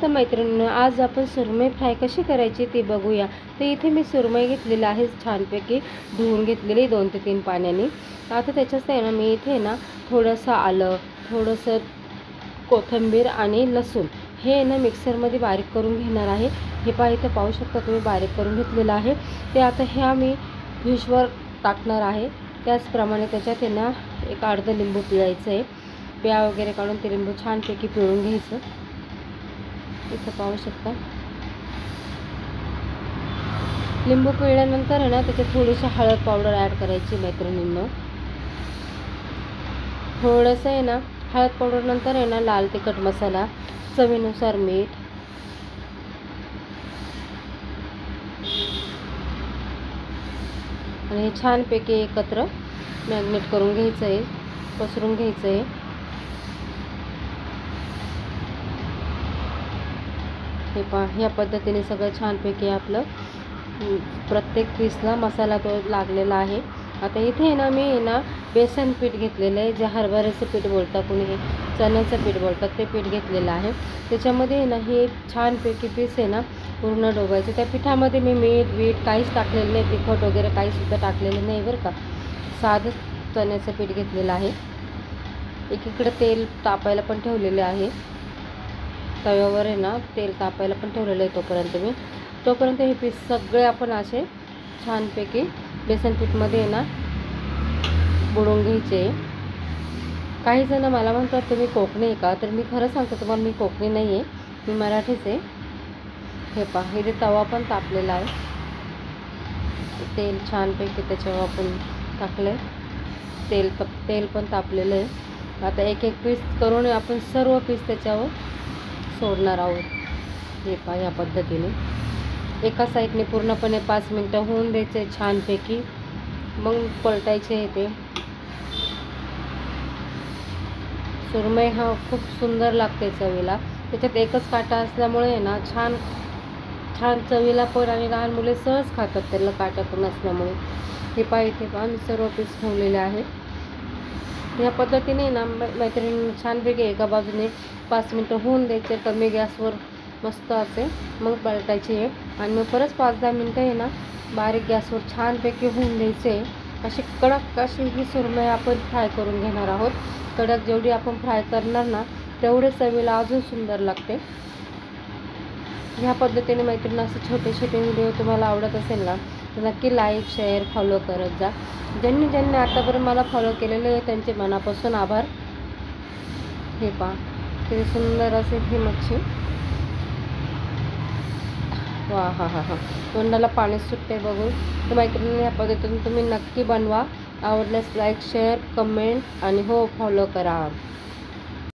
तर मैत्रिणींनो, आज आपण सुरमई फ्राय कशी करायची ते बघूया। तर इथे मी सुरमई घेतलेली आहे, छानपैकी धुवून घेतलेली 2 ते 3 पाण्याने। आता त्याच्यात आहे ना मी इथे ना थोडंसं आलं, थोडंसं कोथिंबीर आणि लसूण हे ना मिक्सरमध्ये बारीक करून घेणार आहे। हे पहा, इथे पाहू शकता तुम्ही बारीक करून घेतलेलं आहे। ते आता ह्या मी फिशवर टाकणार आहे। त्याचप्रमाणे त्याच्यात आहे ना एक अर्ध लिंबू पिळायचं आहे। बिया वगैरे काढून ते लिंबू छानपैकी पिळून घ्यायचं। इथं पाहू शकता लिंबू पिळल्यानंतर आहे ना त्याच्यात थोडीशी हळद पावडर ॲड करायची मैत्रिणींनो। थोडंसं आहे ना हळद पावडर नंतर आहे ना लाल तिखट मसाला, चवीनुसार मीठ, आणि हे छानपैकी एकत्र मॅग्नेट करून घ्यायचं आहे, पसरून घ्यायचं आहे। हे पहा, ह्या पद्धतीने सगळं छानपैकी आपलं प्रत्येक पीसला मसाला तो लागलेला आहे। आता इथे आहे ना मी ना बेसन पीठ घेतलेलं आहे, जे हरभऱ्याचं पीठ बोलतात, कोणी चण्याचं पीठ बोलतात, ते पीठ घेतलेलं आहे। त्याच्यामध्ये आहे ना हे छानपैकी पीस आहे ना पूर्ण डोबायचं। त्या पिठामध्ये मी मीठ काहीच टाकलेलं नाही, तिखट वगैरे काहीसुद्धा टाकलेलं नाही बरं का। साधं चण्याचं पीठ घेतलेलं आहे। एकीकडे तेल तापायला पण ठेवलेले आहे, तव्यावर आहे ना तेल तापायला पण ठेवलेलं आहे। तोपर्यंत हे पीस सगळे आपण असे छानपैकी बेसन पीठमध्ये आहे ना बुडवून घ्यायचे। काही जण मला म्हणतात तुम्ही कोकणी आहे का, तर मी खरं सांगते तुम्हाला, मी कोकणी नाही आहे, मी मराठीच आहे। हे पहा, इथे तवा पण तापलेला आहे, तेल छानपैकी त्याच्यावर आपण टाकलं आहे, तेल पण तापलेलं आहे। आता एक एक पीस करून आपण सर्व पीस त्याच्यावर सोडणार आहोत। हे पहा, या पद्धतीने एका साईडने पूर्णपणे 5 मिनटं होऊन द्यायचे छानपैकी, मग पलटायचे। ते सुरमई हा खूप सुंदर लागते चवीला, त्याच्यात एकच काटा असल्यामुळे आहे ना छान चवीला पण, आणि लहान मुले सहज खातात त्याला काटा पण असल्यामुळे। हे पहा, इथे पहा मी सर्व पीस ठेवलेले आहेत। या पद्धतीने ना मैत्रिणी छानपैकी एका बाजूने 5 मिनटं होऊन द्यायचे कमी गॅसवर मस्त असे, मग पलटायचे आहे, आणि मग परत 5-10 मिनटं आहे ना बारीक गॅसवर छानपैकी होऊन द्यायचे। अशी कडक अशी ही सुरमई आपण फ्राय करून घेणार आहोत। कडक जेवढी आपण फ्राय करणार ना तेवढे चवीला अजून सुंदर लागते। ह्या पद्धतीने मैत्रिणी असे छोटे छोटे व्हिडिओ तुम्हाला आवडत असेल ना तर नक्की लाईक, शेअर, फॉलो करत जा। ज्यांनी आतापर्यंत मला फॉलो केलेले आहे त्यांचे मनापासून आभार। हे पहा, किती सुंदर असे ही मच्छी, वा हा हा हा, तोंडाला पाणी सुटते बघून। तर मैत्रिणी ह्या पद्धतीने तुम्ही नक्की बनवा। आवडल्यास लाईक, शेअर, कमेंट आणि हो फॉलो करा।